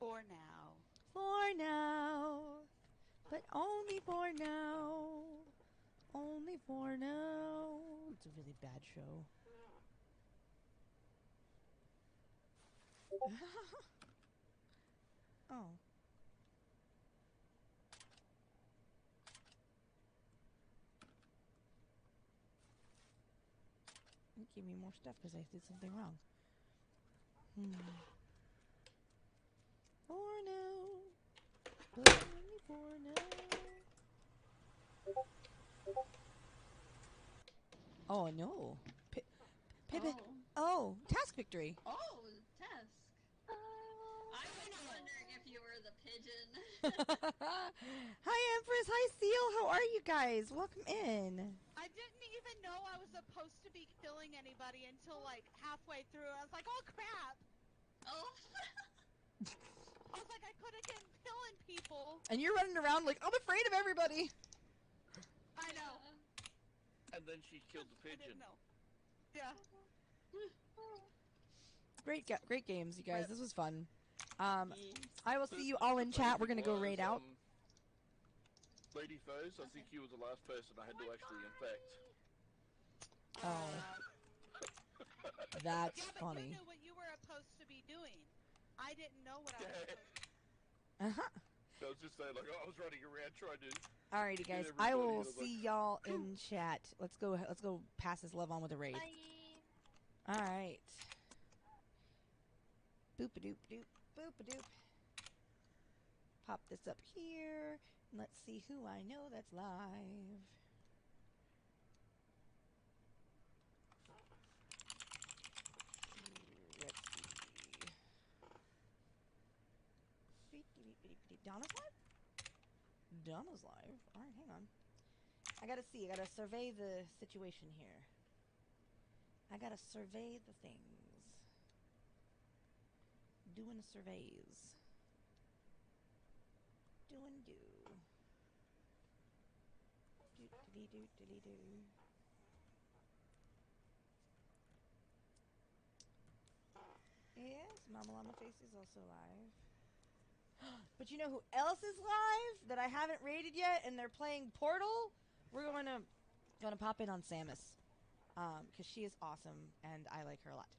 For now. For now. But only for now. Only for now. It's a really bad show. Oh. Give me more stuff because I did something wrong. For now. But only for now. Oh no. Pivot. Oh. Oh, task victory. Oh, Tusk. I was wondering if you were the pigeon. Hi, Empress. Hi, Seal. How are you guys? Welcome in. I didn't even know I was supposed to be killing anybody until like halfway through. I was like, oh crap! Oh. I was like, I could have been killing people. And you're running around like, I'm afraid of everybody. I know. And then she killed the I didn't pigeon. know. Yeah. Great games, you guys. Rip. This was fun. Yes. I will see you all in chat. We're gonna go raid out. Lady Foes, I think you were the last person I had to actually infect. Oh. That's Yeah, but funny. you knew what you were supposed to be doing. I didn't know what I was supposed to Uh huh. I was just saying, like, I was running around trying to. Alrighty, guys. I will see y'all in chat. Let's go pass this love on with a raid. Bye. Alright. Boop-a-doop-doop. Boop-a-doop. Pop this up here. And let's see who I know that's live. Let's see. Donna's live? Donna's live? Alright, hang on. I gotta see. I gotta survey the situation here. I gotta survey the things. Doing surveys. Doing do. Do. Yes, Mama Llama Face is also live. But you know who else is live that I haven't rated yet, and they're playing Portal? We're gonna pop in on Samus, because she is awesome and I like her a lot.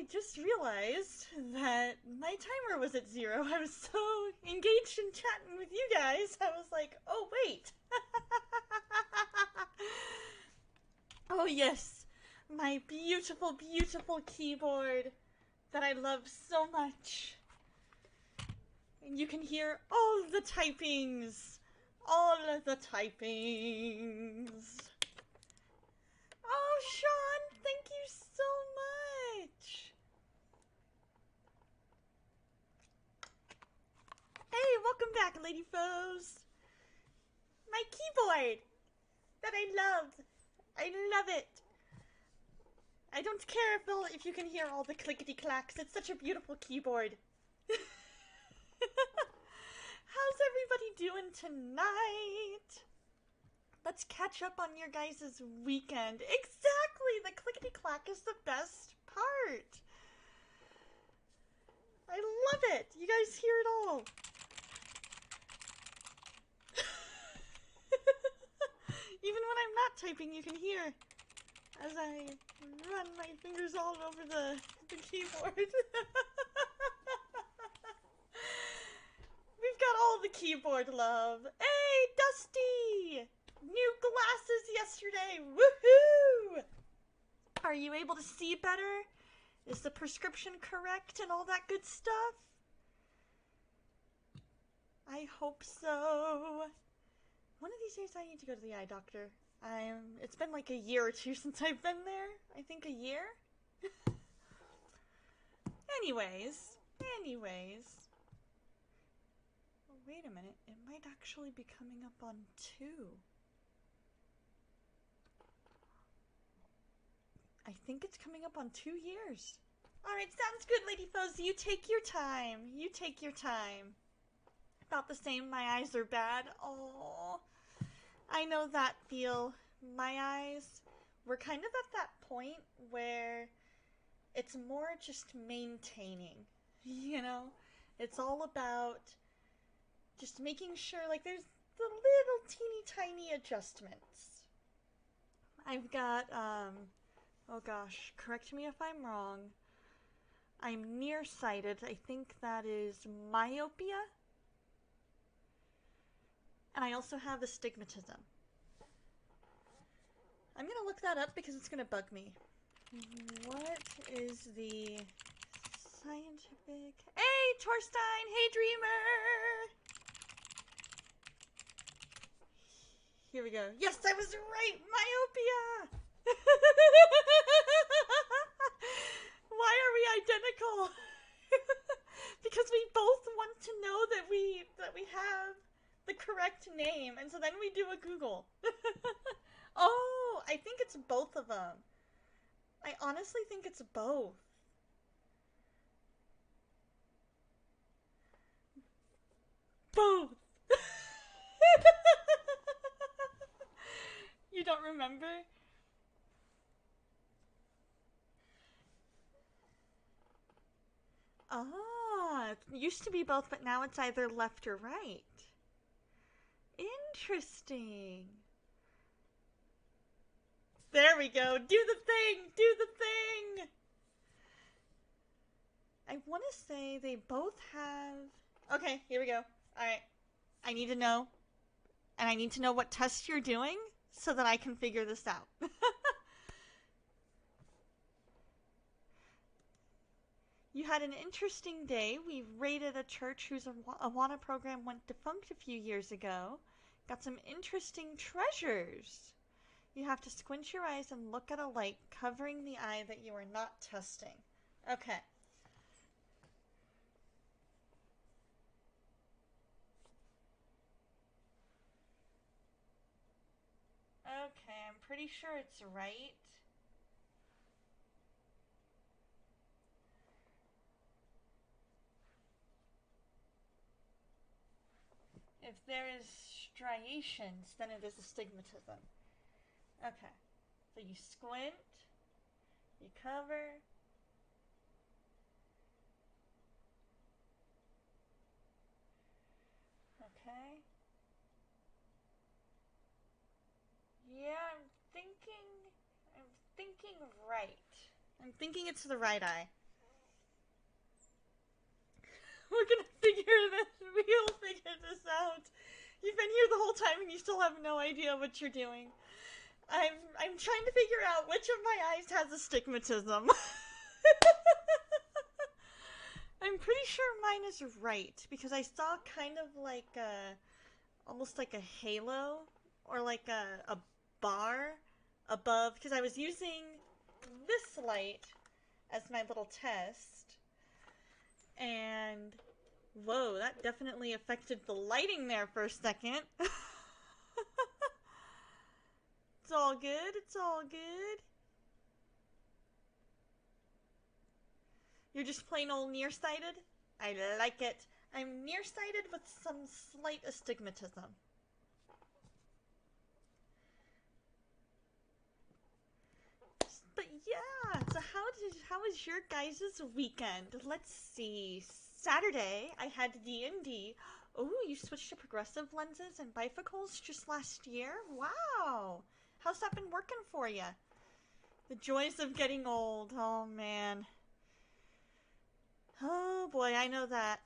just realized that my timer was at 0. I was so engaged in chatting with you guys, I was like, oh wait. Oh yes, my beautiful, beautiful keyboard that I love so much. And you can hear all the typings. All of the typings. Oh, Sean, thank you so much. Hey, welcome back, Lady Foes. My keyboard that I love. I love it. I don't care if you can hear all the clickety-clacks. It's such a beautiful keyboard. How's everybody doing tonight? Let's catch up on your guys' weekend. Exactly! The clickety-clack is the best part. I love it. You guys hear it all. Even when I'm not typing, you can hear as I run my fingers all over the keyboard. We've got all the keyboard love. Hey, Dusty! New glasses yesterday. Woohoo! Are you able to see better? Is the prescription correct and all that good stuff? I hope so. One of these days I need to go to the eye doctor. It's been like a year or two since I've been there. I think a year? Anyways. Oh, wait a minute. It might actually be coming up on 2. I think it's coming up on 2 years. Alright, sounds good, Lady Foes. You take your time. You take your time. About the same, my eyes are bad. Oh, I know that feel. My eyes, we're kind of at that point where it's more just maintaining, you know? It's all about just making sure, like, there's the little teeny tiny adjustments. I've got, oh gosh, correct me if I'm wrong. I'm nearsighted. I think that is myopia. And I also have astigmatism. I'm gonna look that up because it's gonna bug me. What is the scientific... Hey, Torstein! Hey, Dreamer! Here we go. Yes, I was right! Myopia! Why are we identical? Because we both want to know that we have the correct name, and so then we do a Google. Oh, I think it's both of them. I honestly think it's both. Both! You don't remember? Ah, it used to be both, but now it's either left or right. Interesting. There we go. Do the thing! Do the thing! I want to say they both have... Okay, here we go. Alright. I need to know. And I need to know what test you're doing so that I can figure this out. You had an interesting day. We raided a church whose Awana program went defunct a few years ago. Got some interesting treasures. You have to squint your eyes and look at a light covering the eye that you are not testing. Okay. Okay, I'm pretty sure it's right. If there is striations, then it is astigmatism. Okay. So you squint, you cover. Okay. Yeah, I'm thinking right. I'm thinking it's the right eye. We'll figure this out. You've been here the whole time and you still have no idea what you're doing. I'm trying to figure out which of my eyes has astigmatism. I'm pretty sure mine is right, because I saw kind of like almost like a halo, or like a bar above, because I was using this light as my little test, and whoa, that definitely affected the lighting there for a second. It's all good, it's all good. You're just plain old nearsighted? I like it. I'm nearsighted with some slight astigmatism. But yeah, so how was your guys' weekend? Let's see. Saturday, I had D&D. Oh, you switched to progressive lenses and bifocals just last year? Wow. How's that been working for you? The joys of getting old. Oh, man. Oh, boy, I know that.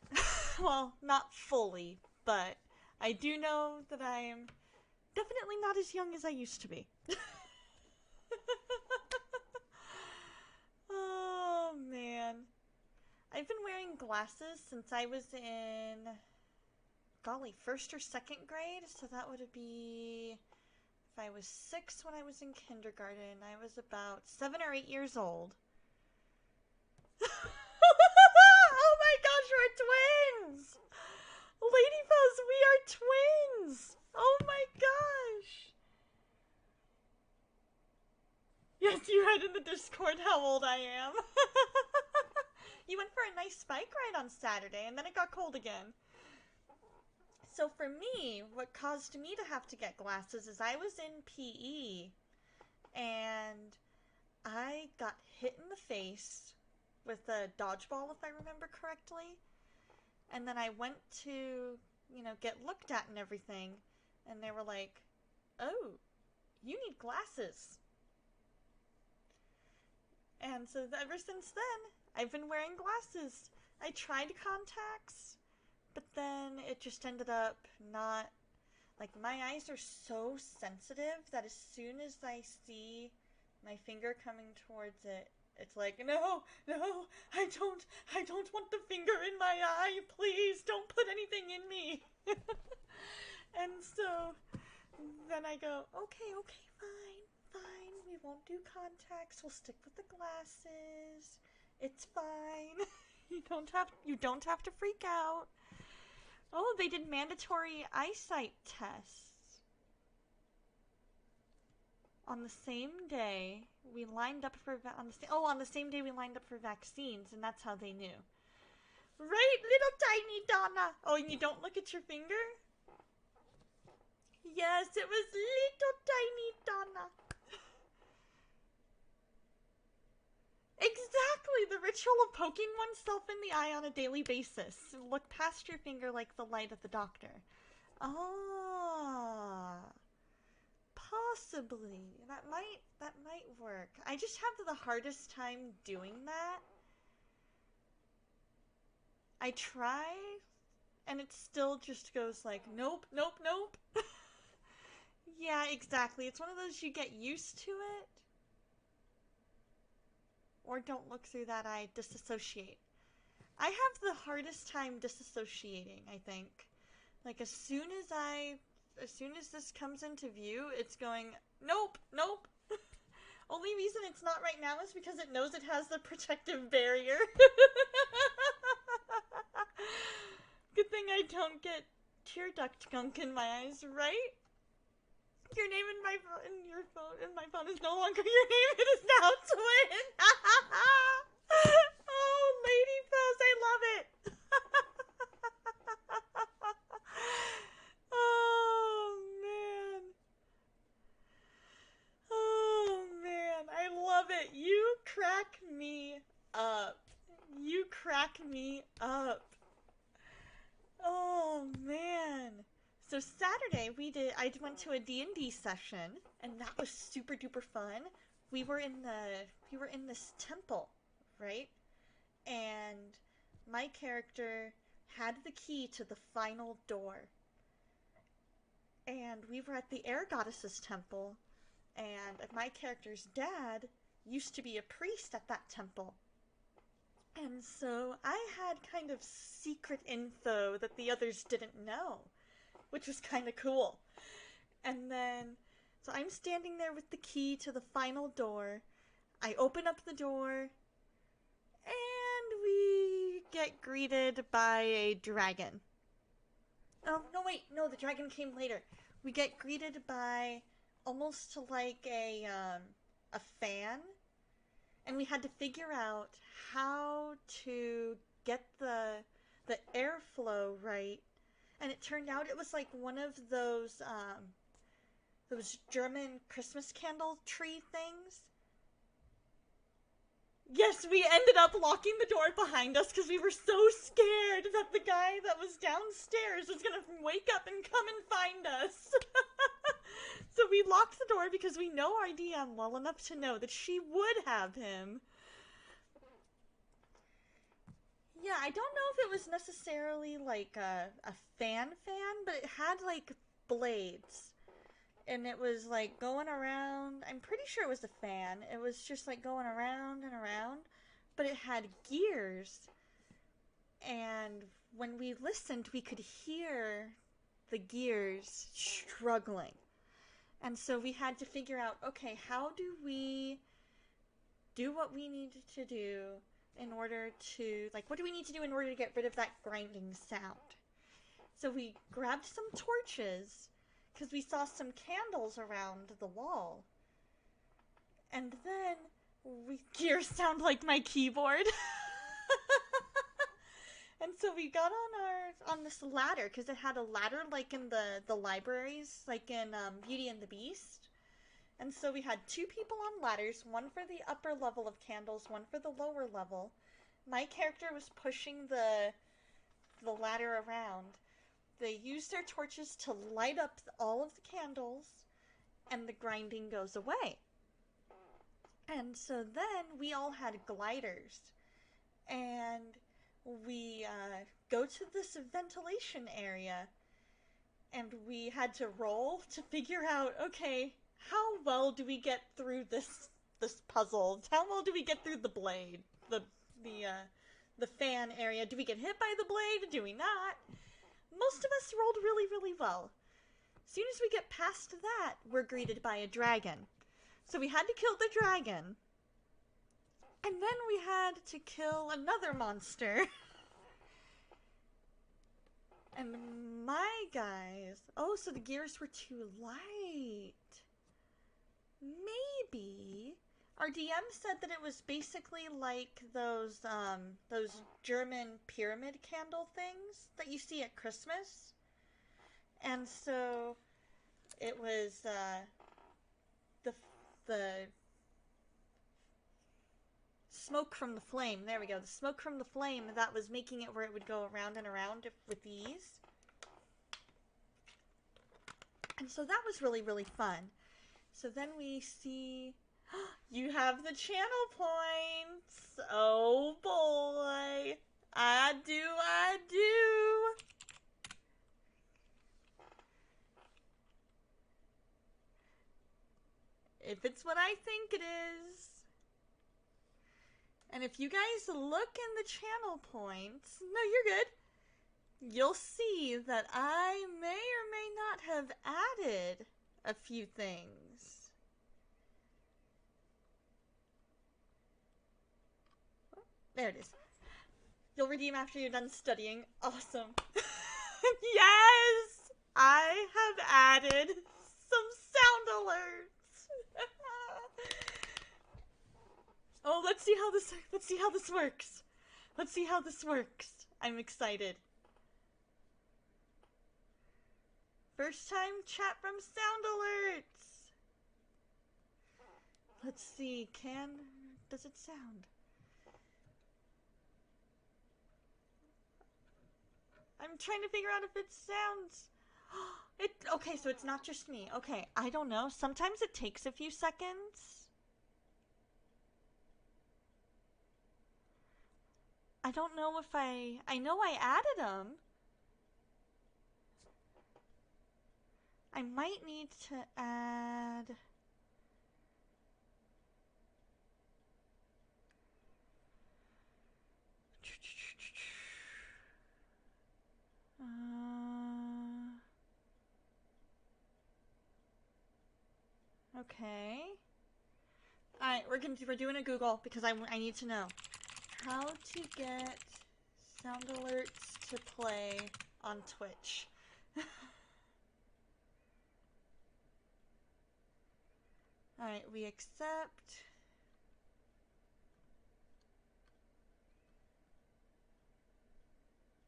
Well, not fully, but I do know that I am definitely not as young as I used to be. Oh, man. I've been wearing glasses since I was in, golly, 1st or 2nd grade, so that would be, if I was 6 when I was in kindergarten, I was about 7 or 8 years old. Oh my gosh, we're twins! Lady Fuzz, we are twins! Oh my gosh! Yes, you read in the Discord how old I am. You went for a nice bike ride on Saturday, and then it got cold again. So for me, what caused me to have to get glasses is I was in PE, and I got hit in the face with a dodgeball, if I remember correctly. And then I went to, get looked at and everything, and they were like, oh, you need glasses. And so ever since then, I've been wearing glasses. I tried contacts, but then it just ended up not, like, my eyes are so sensitive that as soon as I see my finger coming towards it, it's like, no, I don't want the finger in my eye, please, don't put anything in me. And so then I go, okay, fine, we won't do contacts, we'll stick with the glasses, it's fine. You don't have to freak out. Oh, they did mandatory eyesight tests. On the same day, we lined up for on the same day we lined up for vaccines, and that's how they knew. Right, little tiny Donna. Oh, and you don't look at your finger? Yes, it was little tiny Donna. Exactly, the ritual of poking oneself in the eye on a daily basis. Look past your finger like the light at the doctor. Ah. Possibly. That might work. I just have the hardest time doing that. I try, and it still just goes like, nope. Yeah, exactly. It's one of those you get used to it. Or don't look through that eye, disassociate. I have the hardest time disassociating, I think. Like, as soon as this comes into view, it's going, nope. Only reason it's not right now is because it knows it has the protective barrier. Good thing I don't get tear duct gunk in my eyes, right? Your name in my phone is no longer your name, it is now Twin. Oh, Lady Fuzz, I love it. Oh man, I love it. You crack me up. Oh man. So Saturday I went to a D&D session, and that was super duper fun. We were in this temple, right? And my character had the key to the final door. And we were at the Air Goddess's temple, and my character's dad used to be a priest at that temple. And so I had kind of secret info that the others didn't know, which was kind of cool. And then, so I'm standing there with the key to the final door. I open up the door, and we get greeted by a dragon. Oh, no, wait, no, the dragon came later. We get greeted by almost like a fan, and we had to figure out how to get the airflow right. And it turned out it was like one of those German Christmas candle tree things. Yes, we ended up locking the door behind us because we were so scared that the guy that was downstairs was going to wake up and come and find us. So we locked the door because we know our DM well enough to know that she would have him. Yeah, I don't know if it was necessarily like a fan, but it had like blades. And it was like going around. I'm pretty sure it was a fan. It was just like going around and around. But it had gears. And when we listened, we could hear the gears struggling. And so we had to figure out, okay, how do we do what we needed to do in order to, like, what do we need to do in order to get rid of that grinding sound? So we grabbed some torches, because we saw some candles around the wall. And then gears sound like my keyboard. And so we got on this ladder, because it had a ladder like in the libraries, like in Beauty and the Beast. And so we had two people on ladders, one for the upper level of candles, one for the lower level. My character was pushing the ladder around. They use their torches to light up all of the candles, and the grinding goes away. And so then we all had gliders, and we go to this ventilation area, and we had to roll to figure out, okay, how well do we get through this puzzle? How well do we get through the blade, the fan area? Do we get hit by the blade? Do we not? Most of us rolled really, really well. As soon as we get past that, we're greeted by a dragon. So we had to kill the dragon. And then we had to kill another monster. And my guys... Oh, so the gears were too light. Maybe... Our DM said that it was basically like those German pyramid candle things that you see at Christmas. And so it was the smoke from the flame. There we go. The smoke from the flame that was making it where it would go around and around with ease. And so that was really, really fun. So then we see... You have the channel points. Oh boy. I do. If it's what I think it is. And if you guys look in the channel points, no, you're good. You'll see that I may or may not have added a few things. There it is. You'll redeem after you're done studying. Awesome. Yes! I have added some sound alerts. Oh, let's see how this works. Let's see how this works. I'm excited. First time chat from sound alerts. Let's see. Does it sound? I'm trying to figure out if it sounds... Okay, so it's not just me. Okay, I don't know. Sometimes it takes a few seconds. I don't know if I know I added them. I might need to add... Okay. Alright, we're doing a Google because I need to know how to get sound alerts to play on Twitch. Alright, we accept.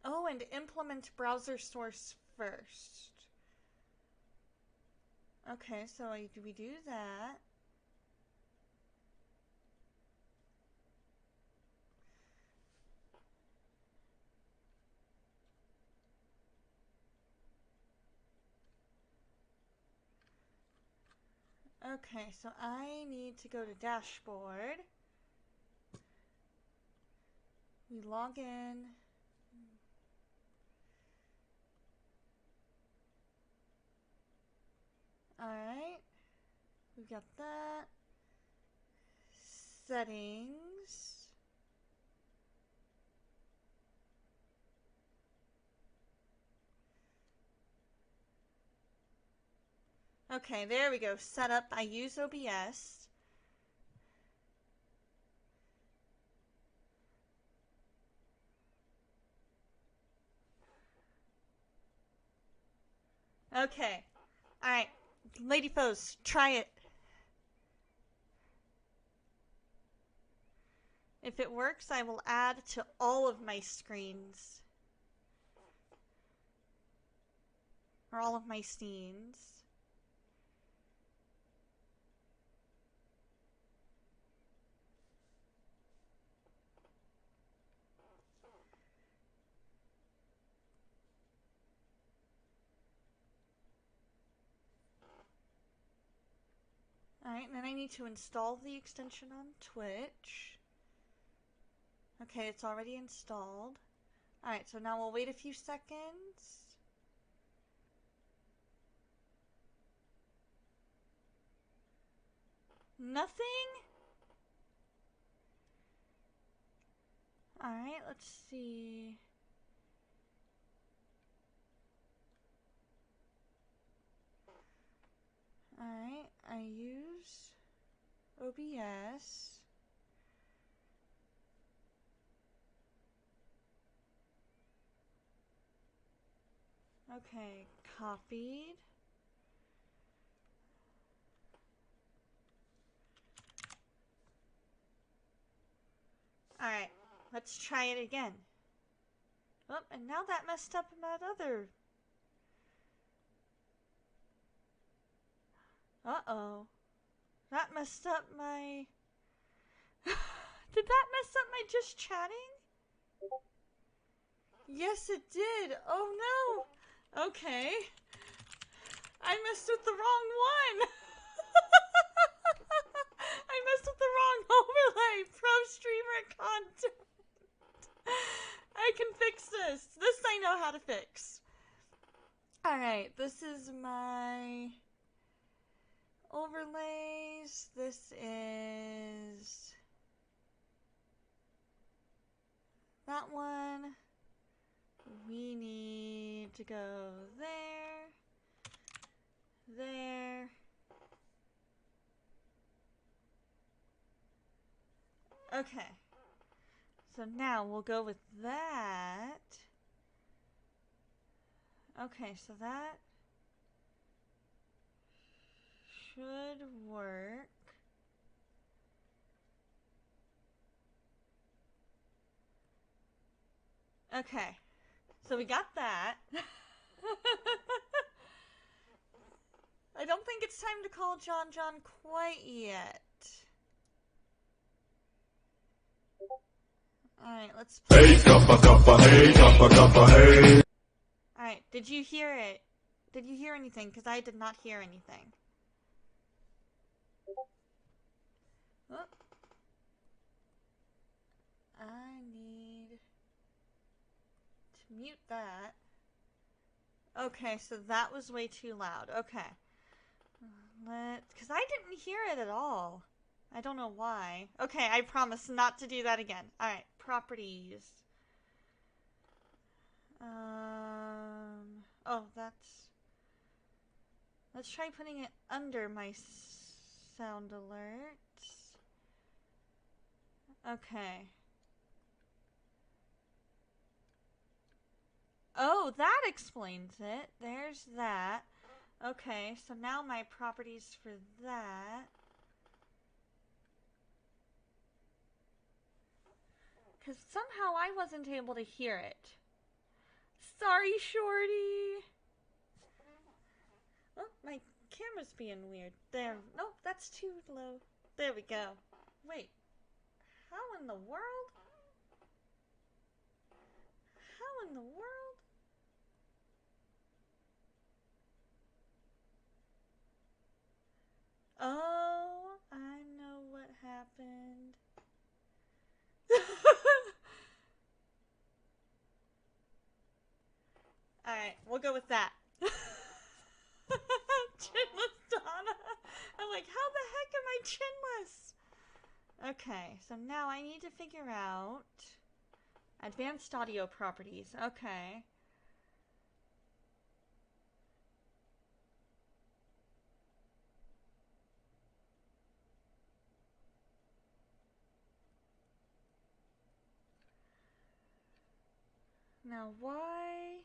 Oh, and implement browser source first. Okay, so we do that. Okay, so I need to go to dashboard. We log in. Alright. We got that. Settings. Okay, there we go. Setup. I use OBS. Okay. Alright. Lady Foes, try it. If it works, I will add to all of my screens. Or all of my scenes. Alright, and then I need to install the extension on Twitch. Okay, it's already installed. Alright, so now we'll wait a few seconds. Nothing? Alright, let's see. Alright, I use OBS. Okay, copied. Alright, let's try it again. Oh, and now that messed up that other. Uh-oh. That messed up my... Did that mess up my just chatting? Yes, it did. Oh, no. Okay. I messed with the wrong one. I messed with the wrong overlay. Pro streamer content. I can fix this. This I know how to fix. Alright, this is my overlays. This is that one. We need to go there. There. Okay. So now we'll go with that. Okay, so that should work. Okay. So we got that. I don't think it's time to call John John quite yet. Alright, let's play. Hey, kappa, kappa, hey, kappa, kappa, hey. Alright, did you hear it? Did you hear anything? Because I did not hear anything. Oh. I need Okay, so that was way too loud. Okay. Because I didn't hear it at all. I don't know why. Okay, I promise not to do that again. Alright, properties. Oh, that's... Let's try putting it under my sound alerts. Okay. Oh, that explains it. There's that. Okay, so now my properties for that. Because somehow I wasn't able to hear it. Sorry, Shorty. Oh, my camera's being weird. There. Nope, that's too low. There we go. Wait. How in the world? How in the world? Oh, I know what happened. Alright, we'll go with that. Chinless Donna. I'm like, how the heck am I chinless? Okay, so now I need to figure out advanced audio properties. Okay. Now, why?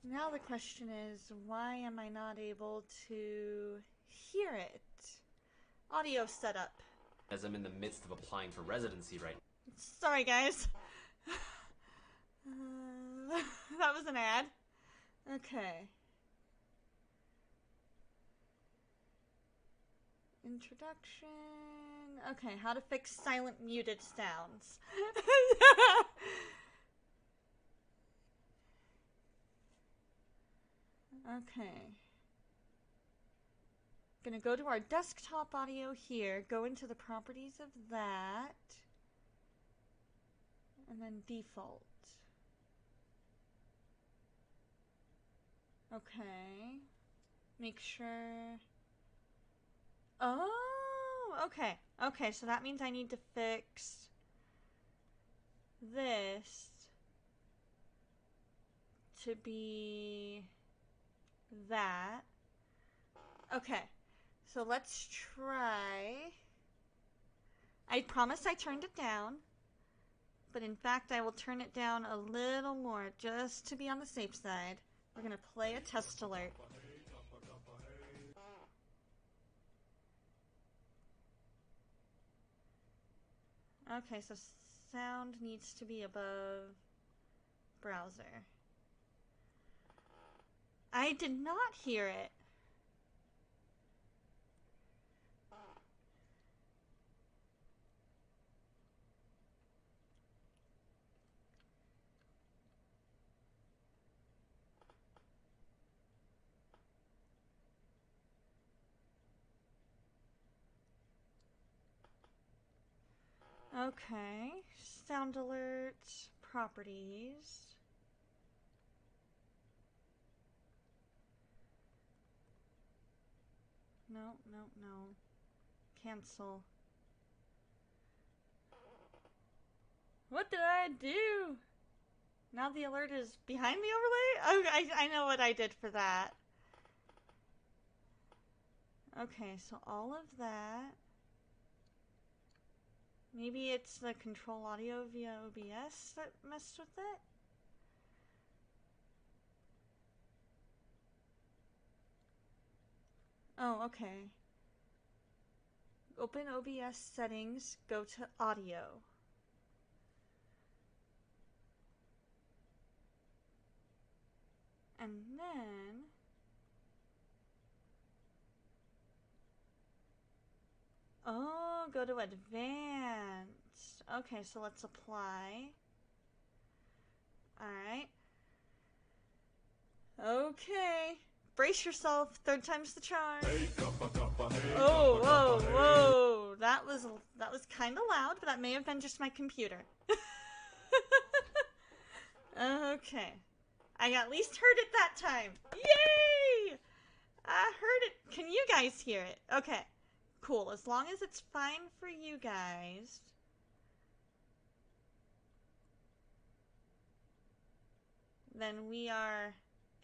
Now the question is, why am I not able to hear it? Audio setup. As I'm in the midst of applying for residency right now. Sorry, guys. That was an ad. Okay. Introduction. Okay, how to fix silent muted sounds. Okay. Gonna go to our desktop audio here, go into the properties of that, and then default. Okay. Make sure... Oh, okay. Okay, so that means I need to fix this to be that. Okay, so let's try. I promise I turned it down, but in fact I will turn it down a little more just to be on the safe side. We're gonna play a test alert. Okay, so sound needs to be above browser. I did not hear it. Okay, sound alert, properties. No, no, no. Cancel. What did I do? Now the alert is behind the overlay? Oh, I know what I did for that. Okay, so all of that. Maybe it's the control audio via OBS that messed with it? Oh, okay. Open OBS settings, go to audio. And then... Oh, go to advanced. Okay, so let's apply. Alright. Okay. Brace yourself. Third time's the charm. Hey, kappa, kappa, hey, Oh, kappa, whoa, kappa, hey. whoa. that was kind of loud, but that may have been just my computer. Okay. I at least heard it that time. Yay! I heard it. Can you guys hear it? Okay. Cool. As long as it's fine for you guys. Then we are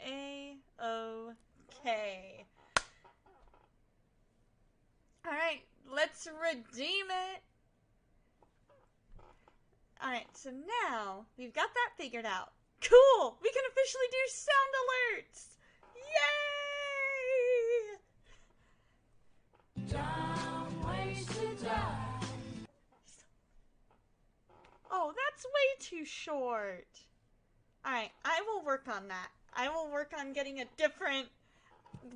A-okay. Alright, let's redeem it. Alright, so now we've got that figured out. Cool! We can officially do sound alerts! Yay! Dumb ways to die. Oh, that's way too short. Alright, I will work on that. I will work on getting a different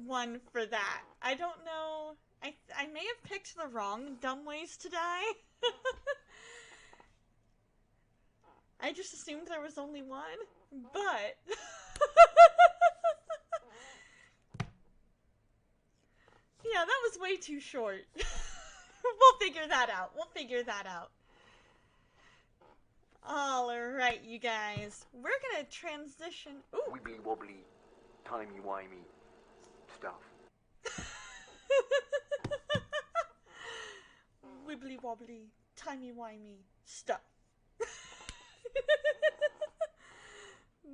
one for that. I don't know. I may have picked the wrong dumb ways to die. I just assumed there was only one, but yeah, that was way too short. We'll figure that out. We'll figure that out. Alright, you guys. We're gonna transition. Ooh. Wibbly wobbly, timey wimey stuff. Wibbly wobbly, timey wimey stuff.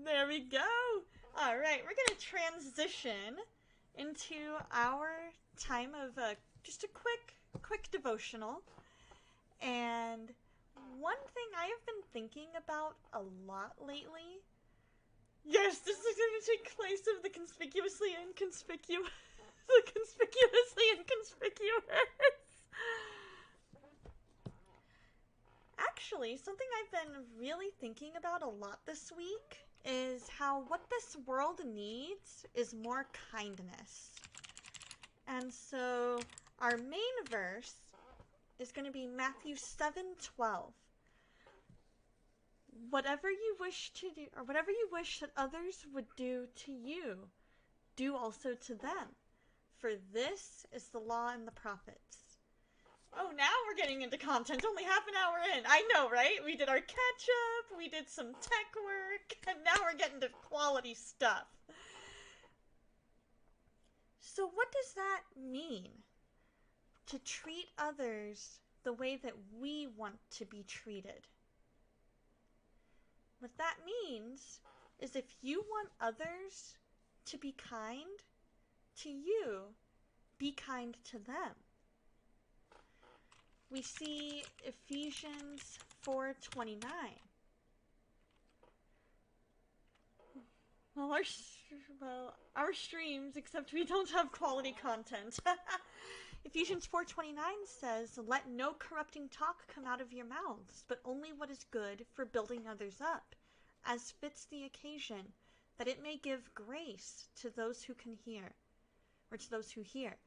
There we go. Alright, we're gonna transition into our time of just a quick devotional. And one thing I have been thinking about a lot lately. Yes, this is going to take place of the conspicuously inconspicuous. The conspicuously inconspicuous. Actually, something I've been really thinking about a lot this week is how what this world needs is more kindness. And so our main verse is going to be Matthew 7:12. Whatever you wish to do, or whatever you wish that others would do to you, do also to them. For this is the law and the prophets. Oh, now we're getting into content, only half an hour in. I know, right? We did our catch-up, we did some tech work, and now we're getting to quality stuff. So what does that mean? To treat others the way that we want to be treated. What that means is if you want others to be kind to you, be kind to them. We see Ephesians 4:29. Well, our streams, except we don't have quality content. Ephesians 4:29 says, "Let no corrupting talk come out of your mouths, but only what is good for building others up, as fits the occasion, that it may give grace to those who can hear," or to those who hear.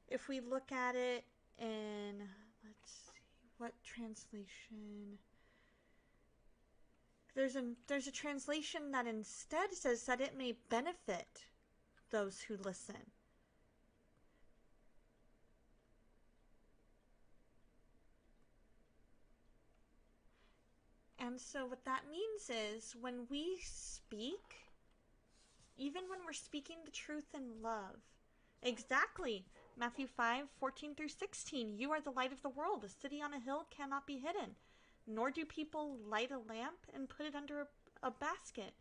If we look at it in, let's see, what translation? There's a translation that instead says that it may benefit those who listen. And so what that means is when we speak, even when we're speaking the truth in love, exactly, Matthew 5:14-16, you are the light of the world. A city on a hill cannot be hidden. Nor do people light a lamp and put it under a basket,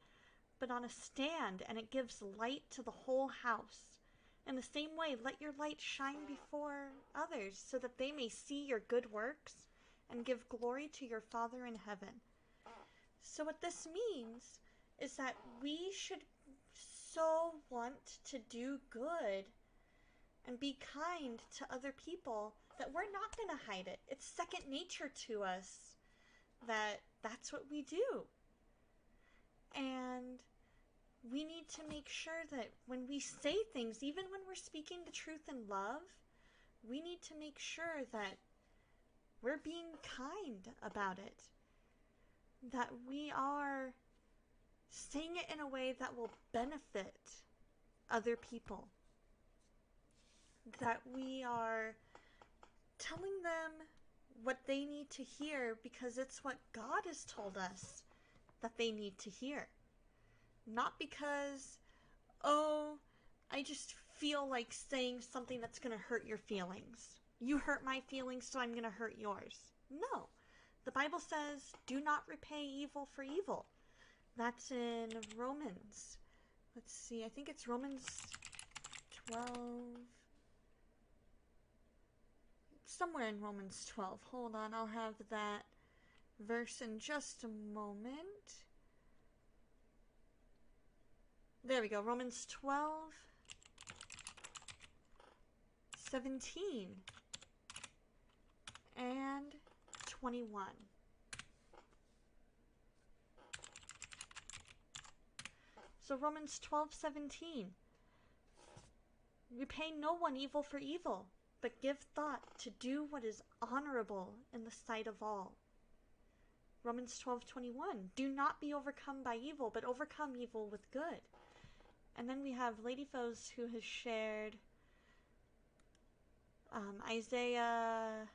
but on a stand, and it gives light to the whole house. In the same way, let your light shine before others, so that they may see your good works and give glory to your Father in heaven. So what this means is that we should so want to do good and be kind to other people that we're not going to hide it. It's second nature to us that that's what we do. And we need to make sure that when we say things, even when we're speaking the truth in love, we need to make sure that we're being kind about it. That we are saying it in a way that will benefit other people. That we are telling them what they need to hear because it's what God has told us that they need to hear. Not because, oh, I just feel like saying something that's going to hurt your feelings. You hurt my feelings, so I'm going to hurt yours. No. The Bible says, do not repay evil for evil. That's in Romans. Let's see, I think it's Romans 12. Somewhere in Romans 12. Hold on, I'll have that verse in just a moment. There we go, Romans 12, 17, and 21. So Romans 12:17. Repay no one evil for evil, but give thought to do what is honorable in the sight of all. Romans 12:21. Do not be overcome by evil, but overcome evil with good. And then we have Lady Foes who has shared Isaiah...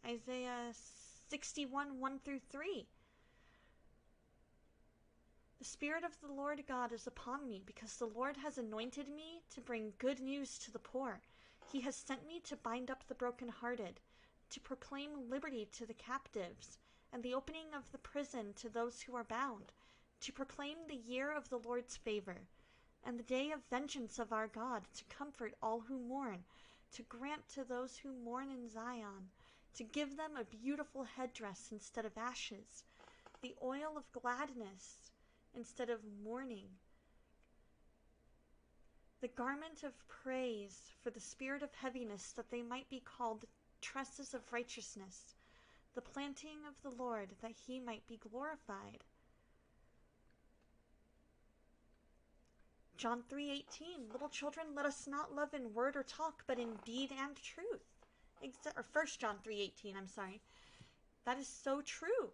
Isaiah 61, 1 through 3. The Spirit of the Lord God is upon me, because the Lord has anointed me to bring good news to the poor. He has sent me to bind up the brokenhearted, to proclaim liberty to the captives, and the opening of the prison to those who are bound, to proclaim the year of the Lord's favor, and the day of vengeance of our God, to comfort all who mourn, to grant to those who mourn in Zion, to give them a beautiful headdress instead of ashes, the oil of gladness instead of mourning, the garment of praise for the spirit of heaviness, that they might be called tresses of righteousness, the planting of the Lord, that he might be glorified. John 3:18, little children, let us not love in word or talk, but in deed and truth. Or 1 John 3:18, I'm sorry. That is so true,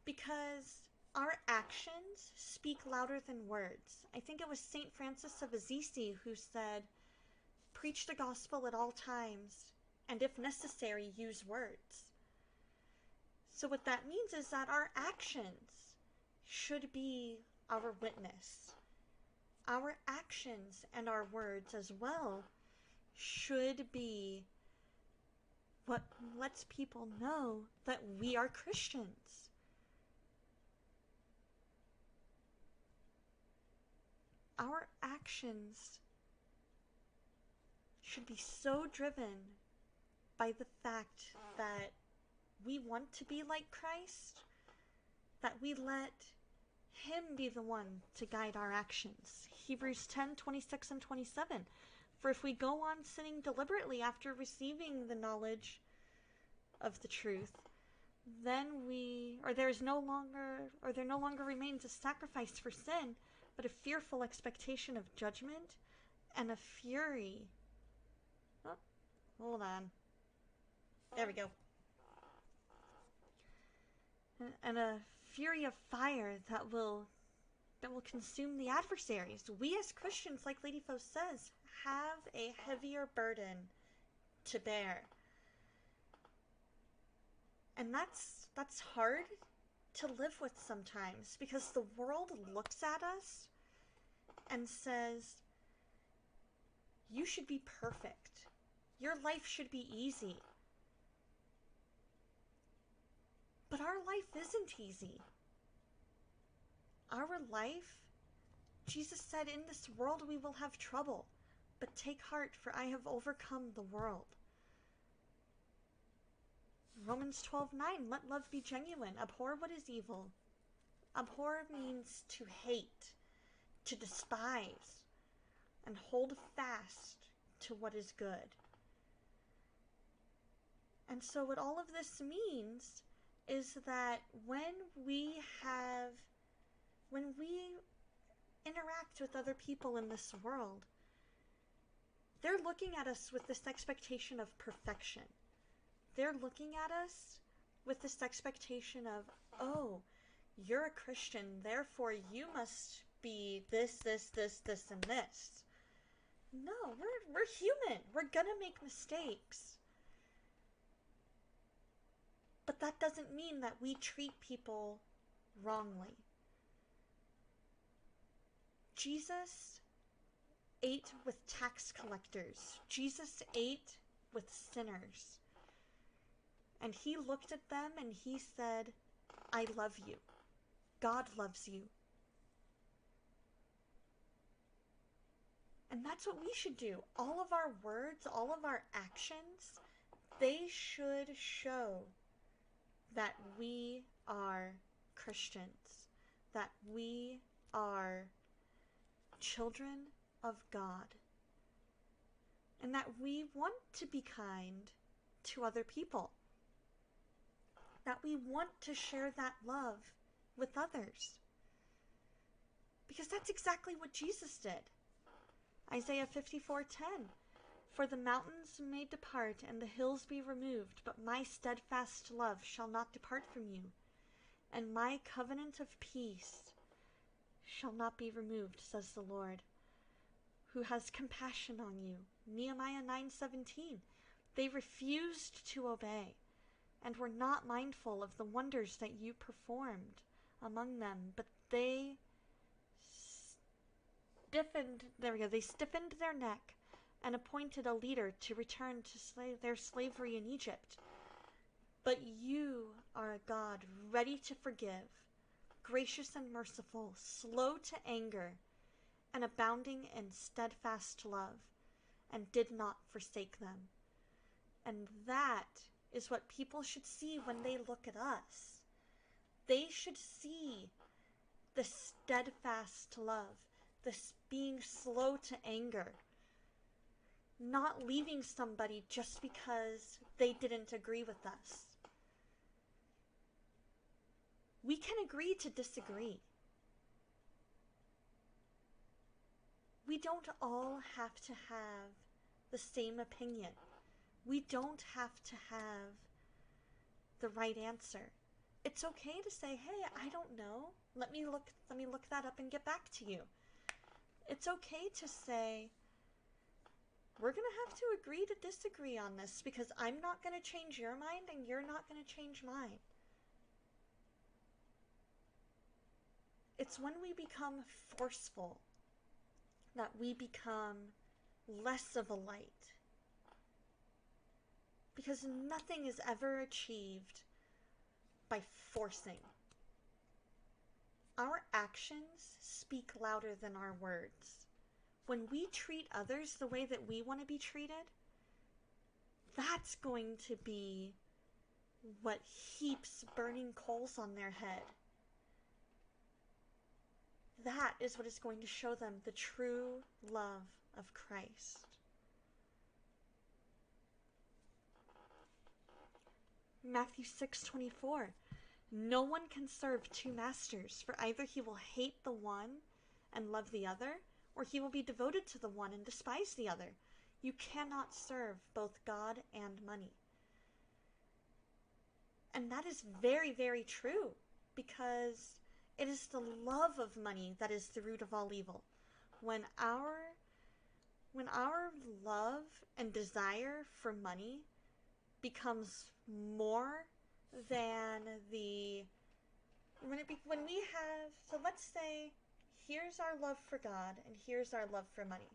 because our actions speak louder than words. I think it was St. Francis of Assisi who said, preach the gospel at all times, and if necessary, use words. So what that means is that our actions should be our witness. Our actions and our words as well should be what lets people know that we are Christians. Our actions should be so driven by the fact that we want to be like Christ, that we let him be the one to guide our actions. Hebrews 10:26 and 27. For if we go on sinning deliberately after receiving the knowledge of the truth, then there no longer remains a sacrifice for sin, but a fearful expectation of judgment and a fury. Oh, hold on. There we go. And a fury of fire that will consume the adversaries. We as Christians, like Lady Foe says, have a heavier burden to bear. And that's hard to live with sometimes, because the world looks at us and says, you should be perfect. Your life should be easy. But our life isn't easy. Our life, Jesus said, in this world we will have trouble, but take heart, for I have overcome the world. Romans 12:9, let love be genuine. Abhor what is evil. Abhor means to hate, to despise, and hold fast to what is good. And so what all of this means is that when we interact with other people in this world, they're looking at us with this expectation of perfection. They're looking at us with this expectation of, oh, you're a Christian, therefore you must be this, and this. No, we're human. We're gonna make mistakes. But that doesn't mean that we treat people wrongly. Jesus ate with tax collectors. Jesus ate with sinners. And he looked at them and he said, I love you. God loves you. And that's what we should do. All of our words, all of our actions, they should show that we are Christians, that we are children of God, and that we want to be kind to other people, that we want to share that love with others. Because that's exactly what Jesus did. Isaiah 54:10, for the mountains may depart and the hills be removed, but my steadfast love shall not depart from you, and my covenant of peace shall not be removed, says the Lord, who has compassion on you. Nehemiah 9:17, they refused to obey and were not mindful of the wonders that you performed among them, but they stiffened their neck and appointed a leader to return to their slavery in Egypt. But you are a God ready to forgive, gracious and merciful, slow to anger, and abounding in steadfast love, and did not forsake them. And that is what people should see when they look at us. They should see the steadfast love, this being slow to anger, not leaving somebody just because they didn't agree with us. We can agree to disagree. We don't all have to have the same opinion. We don't have to have the right answer. It's okay to say, hey, I don't know. Let me look that up and get back to you. It's okay to say, we're going to have to agree to disagree on this because I'm not going to change your mind and you're not going to change mine. It's when we become forceful that we become less of a light. Because nothing is ever achieved by forcing. Our actions speak louder than our words. When we treat others the way that we want to be treated, that's going to be what heaps burning coals on their head. That is what is going to show them the true love of Christ. Matthew 6:24. No one can serve two masters, for either he will hate the one and love the other, or he will be devoted to the one and despise the other. You cannot serve both God and money. And that is very, very true, because it is the love of money that is the root of all evil. When our love and desire for money becomes more than so let's say, here's our love for God and here's our love for money.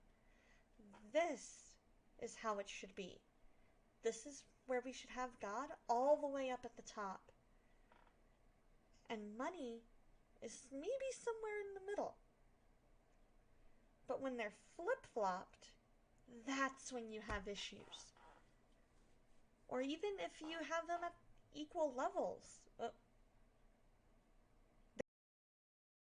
This is how it should be. This is where we should have God all the way up at the top. And money is maybe somewhere in the middle. But when they're flip-flopped, that's when you have issues. Or even if you have them at equal levels.